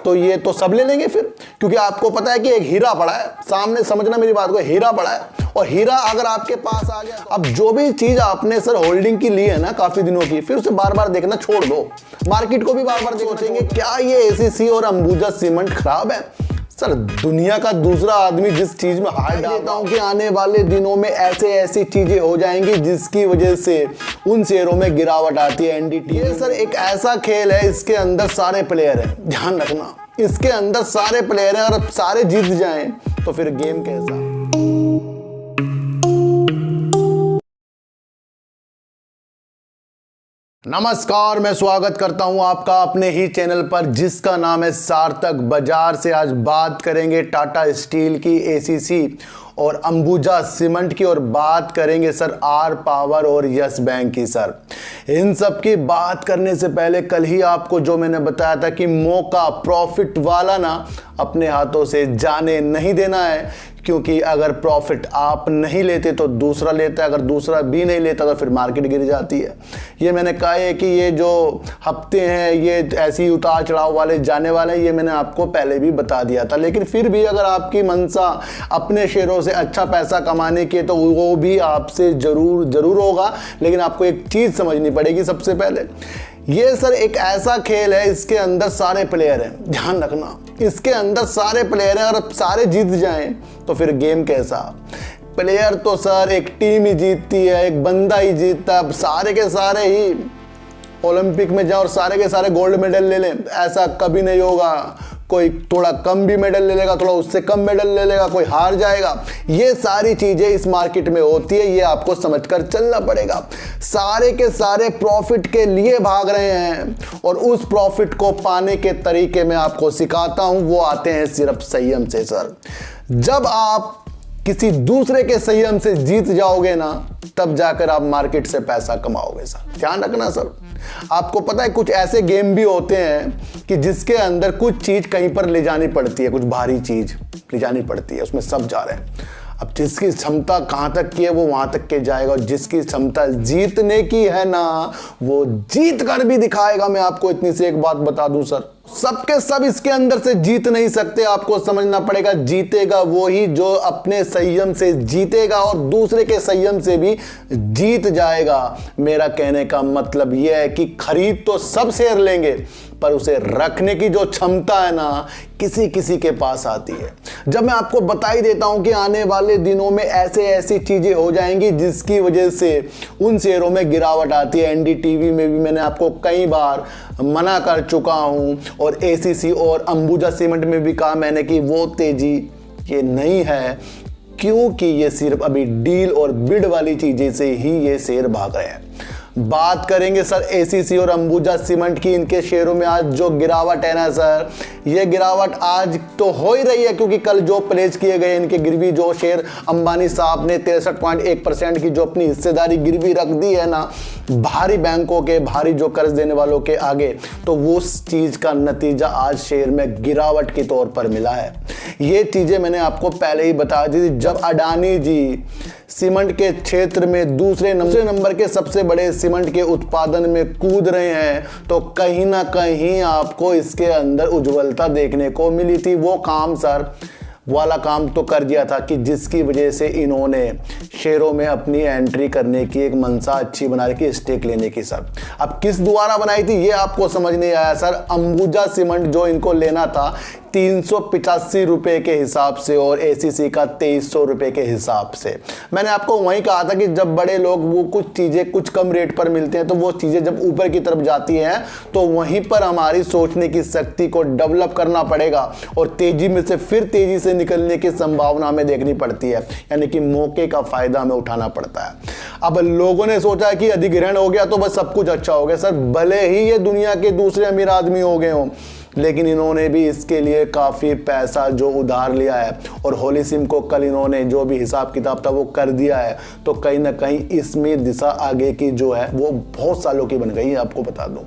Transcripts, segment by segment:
तो ये तो सब ले लेंगे फिर, क्योंकि आपको पता है कि एक हीरा पड़ा है सामने, समझना मेरी बात को, हीरा पड़ा है और हीरा अगर आपके पास आ गया, अब जो भी चीज आपने सर होल्डिंग की ली है ना काफी दिनों की, फिर उसे बार बार देखना छोड़ दो। मार्केट को भी बार बार सोचेंगे क्या ये एसीसी और अंबुजा सीमेंट खराब है। सर दुनिया का दूसरा आदमी जिस चीज में हाथ डालता हूं कि आने वाले दिनों में ऐसी चीजें हो जाएंगी जिसकी वजह से उन शेयरों में गिरावट आती है। एनडीटी ये सर एक ऐसा खेल है, इसके अंदर सारे प्लेयर हैं, ध्यान रखना, इसके अंदर सारे प्लेयर हैं और सारे जीत जाएं तो फिर गेम कैसा। नमस्कार, मैं स्वागत करता हूं आपका अपने ही चैनल पर जिसका नाम है सार्थक बाजार से। आज बात करेंगे टाटा स्टील की, एसीसी और अंबुजा सीमेंट की, और बात करेंगे सर आर पावर और यस बैंक की। सर इन सब की बात करने से पहले कल ही आपको जो मैंने बताया था कि मौका प्रॉफिट वाला ना अपने हाथों से जाने नहीं देना है, क्योंकि अगर प्रॉफिट आप नहीं लेते तो दूसरा लेता है, अगर दूसरा भी नहीं लेता तो फिर मार्केट गिर जाती है। ये मैंने कहा है कि ये जो हफ्ते हैं ये ऐसी ही उतार चढ़ाव वाले जाने वाले हैं, ये मैंने आपको पहले भी बता दिया था। लेकिन फिर भी अगर आपकी मंशा अपने शेयरों से अच्छा पैसा कमाने की है तो वो भी आपसे जरूर होगा। लेकिन आपको एक चीज़ समझनी पड़ेगी सबसे पहले, ये सर एक ऐसा खेल है, इसके अंदर सारे प्लेयर हैं, ध्यान रखना, इसके अंदर सारे प्लेयर हैं और सारे जीत जाएं तो फिर गेम कैसा। प्लेयर तो सर एक टीम ही जीतती है, एक बंदा ही जीतता है। अब सारे के सारे ही ओलंपिक में जाओ और सारे के सारे गोल्ड मेडल ले लें, ऐसा कभी नहीं होगा। कोई थोड़ा कम भी मेडल ले लेगा, थोड़ा उससे कम मेडल ले लेगा, कोई हार जाएगा। ये सारी चीजें इस मार्केट में होती है, ये आपको समझकर चलना पड़ेगा। सारे के सारे प्रॉफिट के लिए भाग रहे हैं और उस प्रॉफिट को पाने के तरीके मैं आपको सिखाता हूं, वो आते हैं सिर्फ संयम से। सर जब आप किसी दूसरे के संयम से जीत जाओगे ना, तब जाकर आप मार्केट से पैसा कमाओगे। सर ध्यान रखना सर, आपको पता है कुछ ऐसे गेम भी होते हैं कि जिसके अंदर कुछ चीज कहीं पर ले जानी पड़ती है, कुछ भारी चीज ले जानी पड़ती है, उसमें सब जा रहे हैं। अब जिसकी क्षमता कहां तक की है वो वहां तक के जाएगा, और जिसकी क्षमता जीतने की है ना वो जीत कर भी दिखाएगा। मैं आपको इतनी सी एक बात बता दूं सर, सबके सब इसके अंदर से जीत नहीं सकते। आपको समझना पड़ेगा, जीतेगा वो ही जो अपने संयम से जीतेगा और दूसरे के संयम से भी जीत जाएगा। मेरा कहने का मतलब यह है कि खरीद तो सब शेयर लेंगे, पर उसे रखने की जो क्षमता है ना किसी किसी के पास आती है। जब मैं आपको बता ही देता हूं कि आने वाले दिनों में ऐसी चीजें हो जाएंगी जिसकी वजह से उन शेयरों में गिरावट आती है। एनडीटीवी में भी मैंने आपको कई बार मना कर चुका हूं, और एसीसी और अंबुजा सीमेंट में भी कहा मैंने कि वो तेजी ये नहीं है, क्योंकि ये सिर्फ अभी डील और बिड वाली चीजें से ही ये शेयर भाग रहे हैं। बात करेंगे सर एसीसी और अंबुजा सीमेंट की, इनके शेयरों में आज जो गिरावट है ना सर, ये गिरावट आज तो हो ही रही है, क्योंकि कल जो प्लेज किए गए इनके गिरवी, जो शेयर अंबानी साहब ने 63.1% की जो अपनी हिस्सेदारी गिरवी रख दी है ना भारी बैंकों के, भारी जो कर्ज देने वालों के आगे, तो वो उस चीज का नतीजा आज शेयर में गिरावट के तौर पर मिला है। ये चीजें मैंने आपको पहले ही बता दी थी। जब अडानी जी सीमेंट के क्षेत्र में दूसरे नंबर के सबसे बड़े सीमेंट के उत्पादन में कूद रहे हैं, तो कहीं ना कहीं आपको इसके अंदर उज्ज्वलता देखने को मिली थी। वो काम सर वाला काम तो कर दिया था कि जिसकी वजह से इन्होंने शेयरों में अपनी एंट्री करने की एक मंशा अच्छी बना रखी, स्टेक लेने की। सर अब किस द्वारा बनाई थी ये आपको समझ नहीं आया। सर अंबुजा सीमेंट जो इनको लेना था 385 रुपए के हिसाब से और एसीसी का 2300 रुपए के हिसाब से। मैंने आपको वहीं कहा था कि जब बड़े लोग वो कुछ चीजें कुछ कम रेट पर मिलते हैं तो वो चीजें जब ऊपर की तरफ जाती हैं तो वहीं पर हमारी सोचने की शक्ति को डेवलप करना पड़ेगा और तेजी में से फिर तेजी से निकलने की संभावना हमें देखनी पड़ती है, यानी कि मौके का फायदा हमें उठाना पड़ता है। अब लोगों ने सोचा कि अधिग्रहण हो गया तो बस सब कुछ अच्छा हो गया। सर भले ही ये दुनिया के दूसरे अमीर आदमी हो गए हों, लेकिन इन्होंने भी इसके लिए काफ़ी पैसा जो उधार लिया है, और होलीसिम को कल इन्होंने जो भी हिसाब किताब था वो कर दिया है। तो कहीं ना कहीं इसमें दिशा आगे की जो है वो बहुत सालों की बन गई है, आपको बता दूं।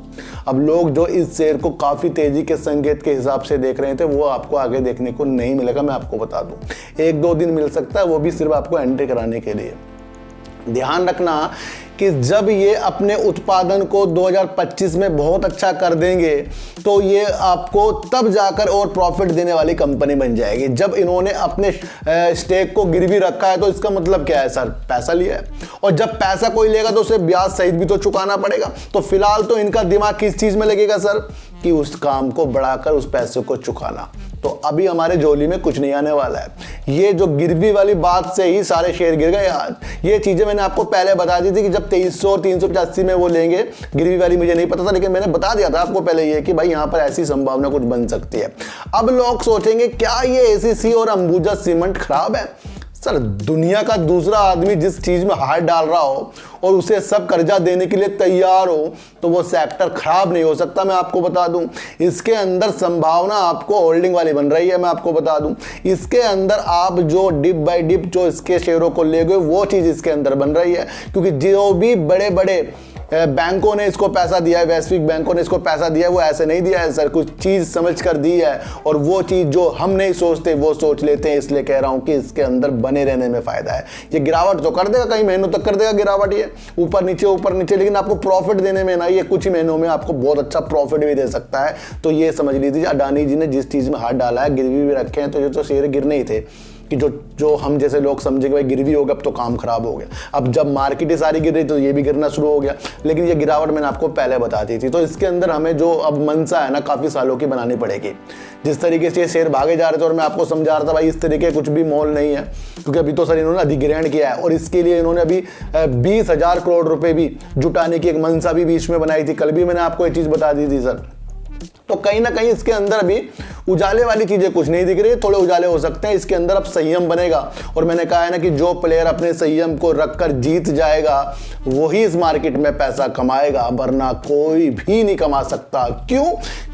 अब लोग जो इस शेयर को काफ़ी तेज़ी के संकेत के हिसाब से देख रहे थे वो आपको आगे देखने को नहीं मिलेगा, मैं आपको बता दूँ। 1-2 दिन मिल सकता है, वो भी सिर्फ आपको एंट्री कराने के लिए। ध्यान रखना कि जब ये अपने उत्पादन को 2025 में बहुत अच्छा कर देंगे तो ये आपको तब जाकर और प्रॉफिट देने वाली कंपनी बन जाएगी। जब इन्होंने अपने स्टेक को गिरवी रखा है तो इसका मतलब क्या है सर, पैसा लिया है, और जब पैसा कोई लेगा तो उसे ब्याज सहित भी तो चुकाना पड़ेगा। तो फिलहाल तो इनका दिमाग किस चीज में लगेगा सर, कि उस काम को बढ़ाकर उस पैसे को चुकाना। तो अभी हमारे झोली में कुछ नहीं आने वाला है। ये जो गिरवी वाली बात से ही सारे शेयर गिर गए आज। ये चीजें मैंने आपको पहले बता दी थी कि जब 2300 और 385 में वो लेंगे, गिरवी वाली मुझे नहीं पता था, लेकिन मैंने बता दिया था आपको पहले ये कि भाई यहाँ पर ऐसी संभावना कुछ बन सकती है। अब लोग सोचेंगे क्या ये एसीसी और अंबुजा सीमेंट खराब है? सर, दुनिया का दूसरा आदमी जिस चीज में हाथ डाल रहा हो और उसे सब कर्जा देने के लिए तैयार हो तो वो सेक्टर खराब नहीं हो सकता। मैं आपको बता दूं, इसके अंदर संभावना आपको होल्डिंग वाली बन रही है। मैं आपको बता दूं, इसके अंदर आप जो डिप बाय डिप जो इसके शेयरों को ले गए वो चीज इसके अंदर बन रही है, क्योंकि जो भी बड़े बड़े बैंकों ने इसको पैसा दिया है, वैश्विक बैंकों ने इसको पैसा दिया है, वो ऐसे नहीं दिया है सर, कुछ चीज़ समझ कर दी है, और वो चीज़ जो हम नहीं सोचते वो सोच लेते हैं। इसलिए कह रहा हूँ कि इसके अंदर बने रहने में फ़ायदा है। ये गिरावट तो कर देगा, कई महीनों तक कर देगा गिरावट, ये ऊपर नीचे, लेकिन आपको प्रॉफिट देने में ना, ये कुछ ही महीनों में आपको बहुत अच्छा प्रॉफिट भी दे सकता है। तो ये समझ लीजिए अडानी जी ने जिस चीज़ में हाथ डाला है, गिरवी भी रखे हैं, तो ये तो शेयर गिरने ही थे कि जो हम जैसे लोग समझे कि भाई गिरवी हो गया अब तो काम खराब हो गया। अब जब मार्केट ही सारी गिर रही तो ये भी गिरना शुरू हो गया, लेकिन ये गिरावट मैंने आपको पहले बता दी थी। तो इसके अंदर हमें जो अब मंशा है ना, काफ़ी सालों की बनानी पड़ेगी। जिस तरीके से ये शेयर भागे जा रहे थे और मैं आपको समझा रहा था भाई इस तरीके कुछ भी मोल नहीं है, क्योंकि अभी तो सर इन्होंने अधिग्रहण किया है और इसके लिए इन्होंने अभी 20,000 करोड़ रुपए भी जुटाने की एक मंशा भी बीच में बनाई थी। कल भी मैंने आपको ये चीज़ बता दी थी सर। तो कहीं ना कहीं इसके अंदर अभी उजाले वाली चीजें कुछ नहीं दिख रही, थोड़े उजाले हो सकते हैं। इसके अंदर अब संयम बनेगा, और मैंने कहा है ना कि जो प्लेयर अपने संयम को रखकर जीत जाएगा वही इस मार्केट में पैसा कमाएगा, वरना कोई भी नहीं कमा सकता। क्यों?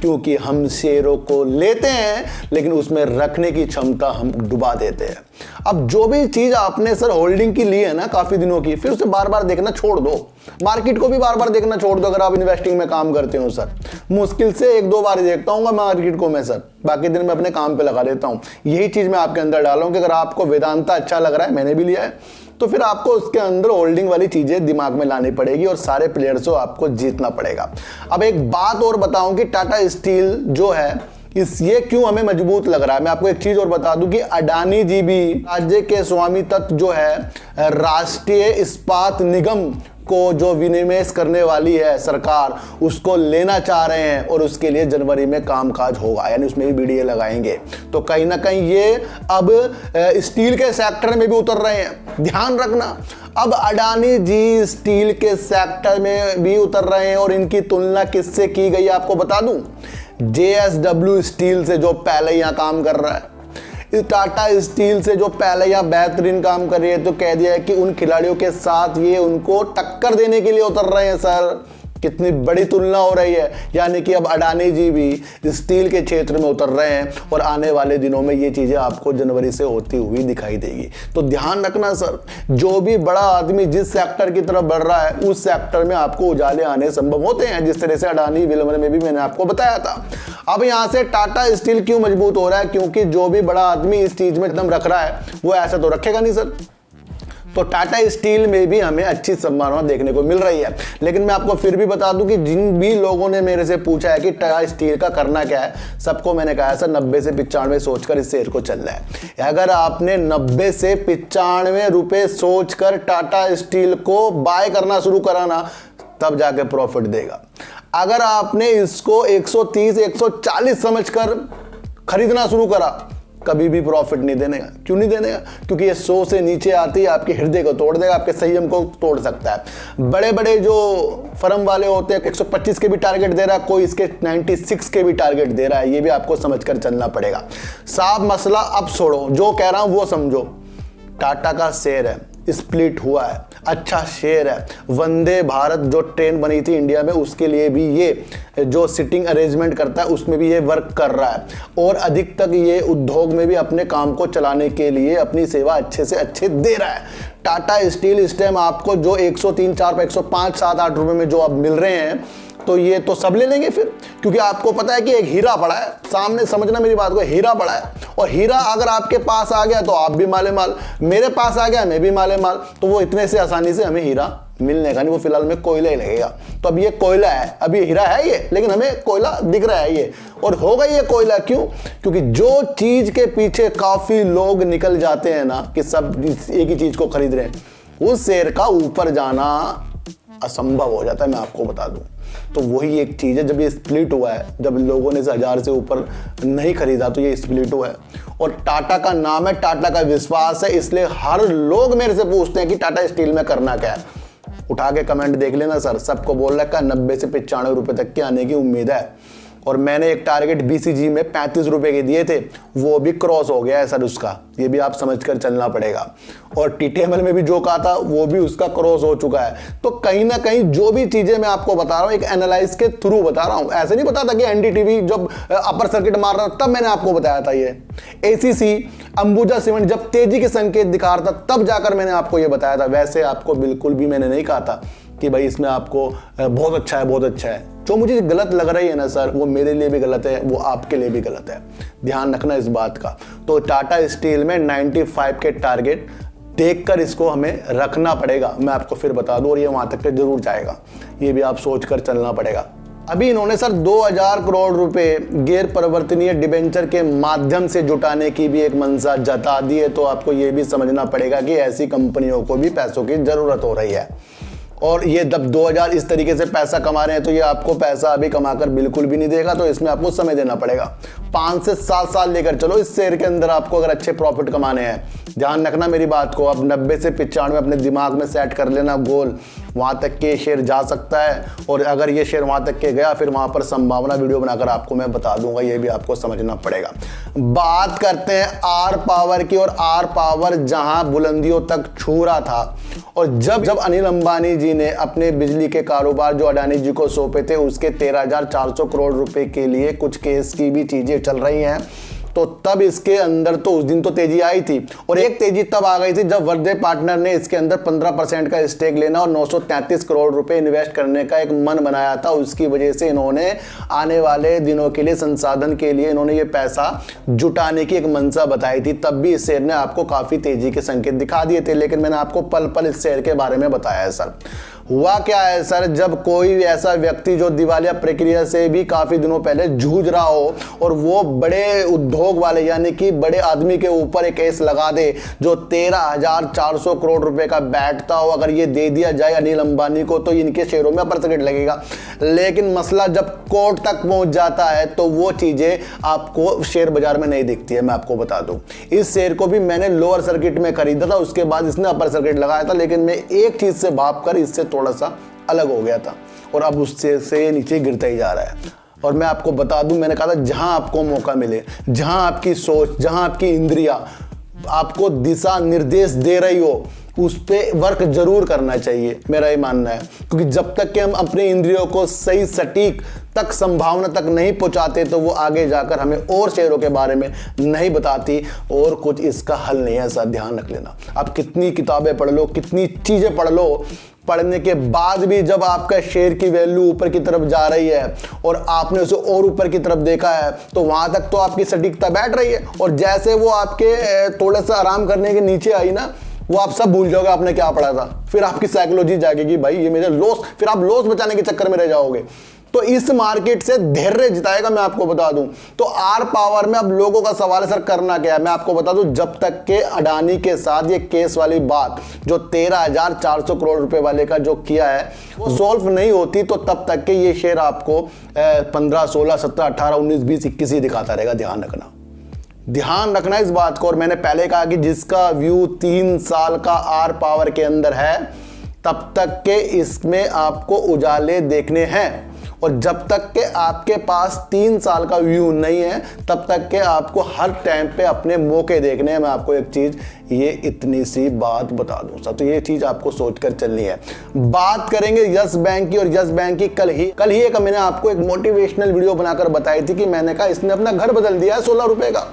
क्योंकि हम शेयरों को लेते हैं लेकिन उसमें रखने की क्षमता हम डुबा देते हैं। अब जो भी चीज आपने सर होल्डिंग की ली है ना काफी दिनों की, फिर उसे बार बार देखना छोड़ दो, मार्केट को भी बार बार देखना छोड़ दो। अगर आप इन्वेस्टिंग में काम करते हो सर, मुश्किल से 1-2 बार देखता हूँ मार्केट को मैं सर, बाकी दिन मैं अपने काम पे लगा देता हूँ। यही चीज मैं आपके अंदर डाला हूँ कि अगर आपको वेदांता अच्छा लग रहा है, मैंने भी लिया है, तो फिर आपको उसके अंदर होल्डिंग वाली चीजें दिमाग में लानी पड़ेगी और सारे प्लेयर्स को आपको जीतना पड़ेगा। अब एक बात और बताऊं कि टाटा स्टील जो है ये क्यों हमें मजबूत लग रहा है। मैं आपको एक चीज और बता दूं कि अडानी जी भी राज्य के स्वामी तत्व जो है राष्ट्रीय इस्पात निगम को जो विनिवेश करने वाली है सरकार, उसको लेना चाह रहे हैं और उसके लिए जनवरी में कामकाज होगा, यानी उसमें भी बीडीए लगाएंगे। तो कहीं ना कहीं ये अब स्टील के सेक्टर में भी उतर रहे हैं, ध्यान रखना। अब अडानी जी स्टील के सेक्टर में भी उतर रहे हैं और इनकी तुलना किससे की गई आपको बता दूं, JSW स्टील से जो पहले यहाँ काम कर रहा है, टाटा स्टील से जो पहले यहाँ बेहतरीन काम कर रही है। तो कह दिया है कि उन खिलाड़ियों के साथ ये उनको टक्कर देने के लिए उतर रहे हैं सर। कितनी बड़ी तुलना हो रही है, यानी कि अब अडानी जी भी स्टील के क्षेत्र में उतर रहे हैं और आने वाले दिनों में ये चीज़ें आपको जनवरी से होती हुई दिखाई देगी। तो ध्यान रखना सर, जो भी बड़ा आदमी जिस सेक्टर की तरफ बढ़ रहा है उस सेक्टर में आपको उजाले आने संभव होते हैं, जिस तरह से अडानी विलम्बर में भी मैंने आपको बताया था। अब यहाँ से टाटा स्टील क्यों मजबूत हो रहा है, क्योंकि जो भी बड़ा आदमी इस चीज़ में एकदम रख रहा है वो ऐसा तो रखेगा नहीं सर। तो टाटा स्टील में भी हमें अच्छी संभावना देखने को मिल रही है। लेकिन मैं आपको फिर भी बता दूं कि जिन भी लोगों ने मेरे से पूछा है कि टाटा स्टील का करना क्या है, सबको मैंने कहा है सर 90 से 95 सोचकर इस शेयर को चलना है। अगर आपने 90 से 95 रुपए सोचकर टाटा स्टील को बाय करना शुरू करा ना, तब जाके प्रॉफिट देगा। अगर आपने इसको 130 140 समझकर खरीदना शुरू करा, कभी भी प्रॉफिट नहीं देने का। क्यों नहीं देने का? क्योंकि ये 100 से नीचे आती है, आपके हृदय को तोड़ देगा, आपके संयम को तोड़ सकता है। बड़े बड़े जो फर्म वाले होते हैं 125 के भी टारगेट दे रहा है, कोई इसके 96 के भी टारगेट दे रहा है, ये भी आपको समझकर चलना पड़ेगा। साफ मसला अब छोड़ो, जो कह रहा हूं वो समझो। टाटा का शेयर है, स्प्लिट हुआ है, अच्छा शेयर है। वंदे भारत जो ट्रेन बनी थी इंडिया में, उसके लिए भी ये जो सिटिंग अरेंजमेंट करता है उसमें भी ये वर्क कर रहा है, और अधिक तक ये उद्योग में भी अपने काम को चलाने के लिए अपनी सेवा अच्छे से अच्छे दे रहा है। टाटा स्टील इस टाइम आपको जो 103, 4, 105, 7, 8 रुपए में जो अब मिल रहे हैं, तो ये तो सब ले लेंगे फिर, क्योंकि आपको पता है कि एक हीरा पड़ा है सामने, समझना मेरी बात को, हीरा पड़ा है, और हीरा अगर आपके पास आ गया तो आप भी माले माल, मेरे पास आ गया मैं भी माले माल, तो वो इतने से आसानी से हमें हीरा मिलने का नहीं, वो फिलहाल में कोयला ही लगेगा। तो अब ये कोयला है, अब ये हीरा है ये, लेकिन हमें कोयला दिख रहा है ये, और होगा ये कोयला क्यों? क्योंकि जो चीज के पीछे काफी लोग निकल जाते हैं ना कि सब एक ही चीज को खरीद रहे हैं, उस शेयर का ऊपर जाना असंभव हो जाता है, मैं आपको बता दूं। तो वही एक चीज है, जब ये स्प्लिट हुआ है, जब लोगों ने 1000 से ऊपर नहीं खरीदा तो ये स्प्लिट हुआ है। और टाटा का नाम है, टाटा का विश्वास है, इसलिए हर लोग मेरे से पूछते हैं कि टाटा स्टील में करना क्या है। उठा के कमेंट देख लेना सर, सबको बोल रखा 90 से 95 रुपए तक के आने की उम्मीद है। और मैंने एक टारगेट बीसीजी में 35 रुपए के दिए थे, वो भी क्रॉस हो गया है सर उसका, ये भी आप समझ कर चलना पड़ेगा। और टीटीएमएल में भी जो कहा था वो भी उसका क्रॉस हो चुका है। तो कहीं ना कहीं जो भी चीजें मैं आपको बता रहा हूँ एक एनालाइज के थ्रू बता रहा हूँ, ऐसे नहीं बता था कि एनडीटीवी जब अपर सर्किट मार रहा था तब मैंने आपको बताया था। ये एसीसी अंबुजा सीमेंट जब तेजी के संकेत दिखा रहा था तब जाकर मैंने आपको ये बताया था। वैसे आपको बिल्कुल भी मैंने नहीं कहा था कि भाई इसमें आपको बहुत अच्छा है, बहुत अच्छा है। जो मुझे गलत लग रही है ना सर, वो मेरे लिए भी गलत है, वो आपके लिए भी गलत है, ध्यान रखना इस बात का। तो टाटा स्टील में 95 के टारगेट देखकर इसको हमें रखना पड़ेगा, मैं आपको फिर बता दूं, और ये वहां तक के जरूर जाएगा, ये भी आप सोच कर चलना पड़ेगा। अभी इन्होंने सर 2000 करोड़ रुपए गैर परिवर्तनीय डिबेंचर के माध्यम से जुटाने की भी एक मंशा जता दी है। तो आपको ये भी समझना पड़ेगा कि ऐसी कंपनियों को भी पैसों की जरूरत हो रही है, और ये जब 2000 इस तरीके से पैसा कमा रहे हैं तो ये आपको पैसा अभी कमाकर बिल्कुल भी नहीं देगा। तो इसमें आपको समय देना पड़ेगा, 5 से 7 साल लेकर चलो इस शेयर के अंदर आपको, अगर अच्छे प्रॉफिट कमाने हैं। ध्यान रखना मेरी बात को, अब 90 से 95 अपने दिमाग में सेट कर लेना गोल, वहां तक के शेयर जा सकता है। और अगर ये शेयर वहां तक के गया फिर वहां पर संभावना वीडियो बनाकर आपको मैं बता दूंगा, ये भी आपको समझना पड़ेगा। बात करते हैं आर पावर की, और आर पावर जहां बुलंदियों तक छू रहा था, और जब अनिल अंबानी जी ने अपने बिजली के कारोबार जो अडानी जी को सौंपे थे उसके 13,400 करोड़ रुपए के लिए कुछ केस की भी चीजें चल रही हैं, तो तब इसके अंदर तो उस दिन तो तेजी आई थी। और एक तेजी तब आ गई थी जब वर्दे पार्टनर ने इसके अंदर 15% का स्टेक लेना और 933 करोड़ रुपए इन्वेस्ट करने का एक मन बनाया था। उसकी वजह से इन्होंने आने वाले दिनों के लिए संसाधन के लिए इन्होंने ये पैसा जुटाने की एक मंशा बताई थी। तब भी इस शेयर ने आपको काफी तेजी के संकेत दिखा दिए थे, लेकिन मैंने आपको पल पल इस शेयर के बारे में बताया है सर। हुआ क्या है सर, जब कोई ऐसा व्यक्ति जो दिवालिया प्रक्रिया से भी काफी दिनों पहले जूझ रहा हो और वो बड़े उद्योग वाले यानी कि बड़े आदमी के ऊपर एक केस लगा दे जो 13,400 करोड़ रुपए का बैठता हो, अगर ये दे दिया जाए अनिल अंबानी को तो इनके शेयरों में अपर सर्किट लगेगा। लेकिन मसला जब कोर्ट तक पहुंच जाता है तो वो चीजें आपको शेयर बाजार में नहीं दिखती है। मैं आपको बता दूं, इस शेयर को भी मैंने लोअर सर्किट में खरीदा था, उसके बाद इसने अपर सर्किट लगाया था, लेकिन मैं एक चीज से भाप कर इससे थोड़ा सा अलग हो गया था और अब उससे से नीचे गिरता ही जा रहा है। और मैं आपको बता दूं, मैंने कहा था जहां आपको मौका मिले, जहां आपकी सोच, जहां आपकी इंद्रियां आपको दिशा निर्देश दे रही हो, उस पे वर्क जरूर करना चाहिए, मेरा ये मानना है। क्योंकि जब तक कि हम अपने इंद्रियों को सही सटीक तक संभावना तक नहीं पहुंचाते तो वो आगे जाकर हमें और शेयरों के बारे में नहीं बताती, और कुछ इसका हल नहीं है। ऐसा ध्यान रख लेना। आप कितनी किताबें पढ़ लो, कितनी चीजें पढ़ लो, पढ़ने के बाद भी जब आपका शेयर की वैल्यू ऊपर की तरफ जा रही है और आपने उसे और ऊपर की तरफ देखा है तो वहां तक तो आपकी सटीकता बैठ रही है, और जैसे वो आपके थोड़ा सा आराम करने के नीचे आई ना, वो आप सब भूल जाओगे आपने क्या पढ़ा था। फिर आपकी साइकोलॉजी जागेगी, भाई ये मेरे लॉस, फिर आप लॉस बचाने के चक्कर में रह जाओगे। तो इस मार्केट से धैर्य जिताएगा, मैं आपको बता दूं। तो आर पावर में अब लोगों का सवाल है सर करना क्या है, मैं आपको बता दूं, जब तक के अडानी के साथ ये केस वाली बात जो 13,400 करोड़ रुपए वाले का जो किया है वो सॉल्व नहीं होती, तो तब तक के ये शेयर आपको 15, 16, 17, 18, 19, 20, 21 ही दिखाता रहेगा। ध्यान रखना इस बात को। और मैंने पहले कहा कि जिसका व्यू 3 साल का आर पावर के अंदर है तब तक के इसमें आपको उजाले देखने हैं, और जब तक के आपके पास 3 साल का व्यू नहीं है तब तक के आपको हर टाइम पे अपने मौके देखने हैं। मैं आपको एक चीज, ये इतनी सी बात बता दूं सर, तो ये चीज आपको सोचकर चलनी है। बात करेंगे यस बैंक की, और यस बैंक की कल ही एक मैंने आपको एक मोटिवेशनल वीडियो बनाकर बताई थी कि मैंने कहा इसने अपना घर बदल दिया है 16 रुपए का।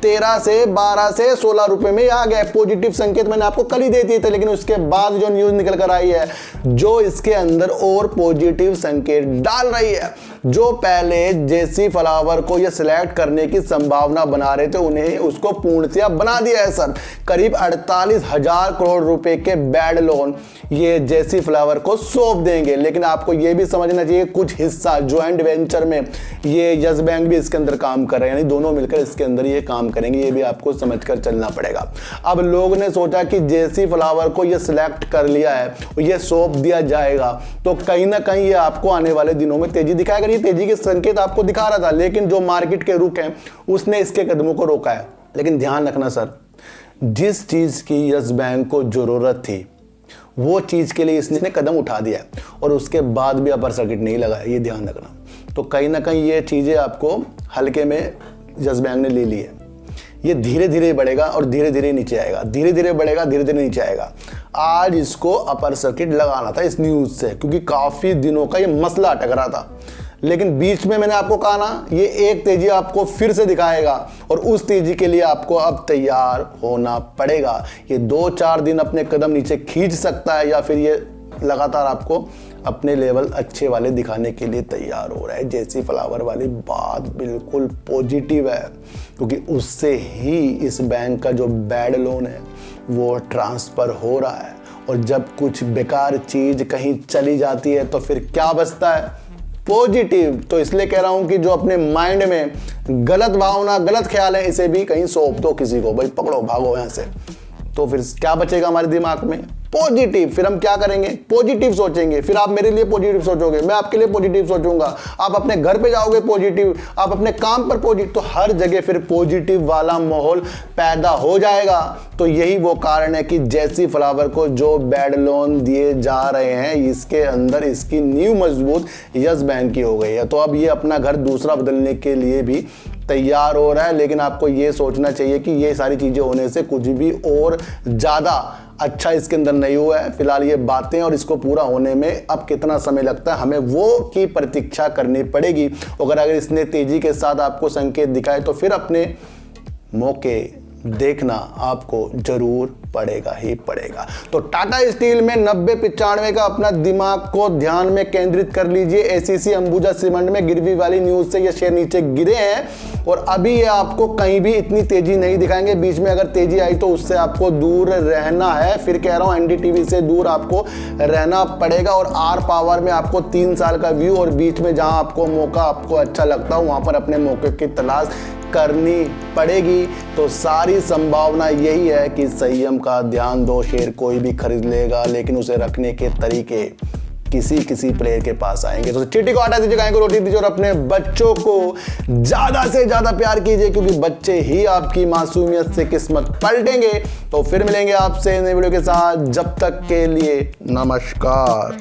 13 से 12 से 16 रुपए में आ गया। पॉजिटिव संकेत मैंने आपको कल ही दे दिए थे, लेकिन उसके बाद जो न्यूज निकल कर आई है जो इसके अंदर और पॉजिटिव संकेत डाल रही है। जो पहले जेसी फ्लावर को ये सिलेक्ट करने की संभावना बना रहे थे उन्हें उसको पूर्णतया बना दिया है सर। करीब 48,000 करोड़ रुपए के बैड लोन ये जेसी फ्लावर को सौंप देंगे। लेकिन आपको ये भी समझना चाहिए कुछ हिस्सा ज्वाइंट वेंचर में ये यस बैंक भी इसके अंदर काम कर रहे हैं, यानी दोनों मिलकर इसके अंदर ये काम करेंगे। ये भी आपको समझकर चलना पड़ेगा। अब लोगों ने सोचा कि जेसी फ्लावर को ये सिलेक्ट कर लिया है, ये सौंप दिया जाएगा तो कहीं ना कहीं ये आपको आने वाले दिनों में तेजी दिखाएगा। ये तेजी के संकेत आपको दिखा रहा था, लेकिन जो मार्केट के रुख हैं उसने इसके कदमों को रोका है। लेकिन ध्यान रखना सर, जिस चीज की यस बैंक को जरूरत थी वो चीज के लिए इसने कदम उठा दिया है और उसके बाद भी अपर सर्किट नहीं लगा है, ये ध्यान रखना। तो कहीं ना कहीं ये चीजें आपको हल्के में यस बैंक ने ले ली है। ये धीरे धीरे बढ़ेगा और धीरे धीरे नीचे आएगा, धीरे धीरे बढ़ेगा, धीरे धीरे नीचे आएगा। आज इसको अपर सर्किट लगाना था इस न्यूज से, क्योंकि काफी दिनों का ये मसला अटक रहा था। लेकिन बीच में मैंने आपको कहा ना, ये एक तेजी आपको फिर से दिखाएगा और उस तेजी के लिए आपको अब तैयार होना पड़ेगा। ये 2-4 दिन अपने कदम नीचे खींच सकता है या फिर ये लगातार आपको अपने लेवल अच्छे वाले दिखाने के लिए तैयार हो रहा है। जेसी फ्लावर वाली बात बिल्कुल पॉजिटिव है, क्योंकि उससे ही इस बैंक का जो बैड लोन है वो ट्रांसफर हो रहा है। और जब कुछ बेकार चीज कहीं चली जाती है तो फिर क्या बचता है? पॉजिटिव। तो इसलिए कह रहा हूं कि जो अपने माइंड में गलत भावना, गलत ख्याल है, इसे भी कहीं सौंप दो किसी को, भाई पकड़ो भागो यहां से। तो फिर क्या बचेगा हमारे दिमाग में? पॉजिटिव। फिर हम क्या करेंगे? पॉजिटिव सोचेंगे। फिर आप मेरे लिए पॉजिटिव सोचोगे, मैं आपके लिए पॉजिटिव सोचूंगा। आप अपने घर पे जाओगे पॉजिटिव, आप अपने काम पर पॉजिटिव, तो हर जगह फिर पॉजिटिव वाला माहौल पैदा हो जाएगा। तो यही वो कारण है कि जेसी फ्लावर को जो बैड लोन दिए जा रहे हैं इसके अंदर इसकी नींव मजबूत यस बैंक की हो गई है। तो अब ये अपना घर दूसरा बदलने के लिए भी तैयार हो रहा है। लेकिन आपको ये सोचना चाहिए कि ये सारी चीजें होने से कुछ भी और ज्यादा अच्छा इसके अंदर नहीं हुआ है। फिलहाल ये बातें और इसको पूरा होने में अब कितना समय लगता है हमें वो की प्रतीक्षा करनी पड़ेगी। अगर इसने तेजी के साथ आपको संकेत दिखाए तो फिर अपने मौके देखना आपको जरूर पड़ेगा ही पड़ेगा। तो टाटा स्टील में 90-95 का अपना दिमाग को ध्यान में केंद्रित कर लीजिए। एसीसी अंबुजा सीमेंट में गिरवी वाली न्यूज से ये शेयर नीचे गिरे हैं और अभी ये आपको कहीं भी इतनी तेजी नहीं दिखाएंगे। बीच में अगर तेजी आई तो उससे आपको दूर रहना है। फिर कह रहा हूं एनडीटीवी से दूर आपको रहना पड़ेगा। और आर पावर में आपको 3 साल का व्यू और बीच में जहां आपको मौका आपको अच्छा लगता हो वहां पर अपने मौके की तलाश करनी पड़ेगी। तो सारी संभावना यही है कि संयम का ध्यान दो। शेयर कोई भी खरीद लेगा, लेकिन उसे रखने के तरीके किसी प्लेयर के पास आएंगे। तो चींटी को आटा दीजिए, गाय को रोटी दीजिए और अपने बच्चों को ज्यादा से ज्यादा प्यार कीजिए, क्योंकि बच्चे ही आपकी मासूमियत से किस्मत पलटेंगे। तो फिर मिलेंगे आपसे नई वीडियो के साथ, जब तक के लिए नमस्कार।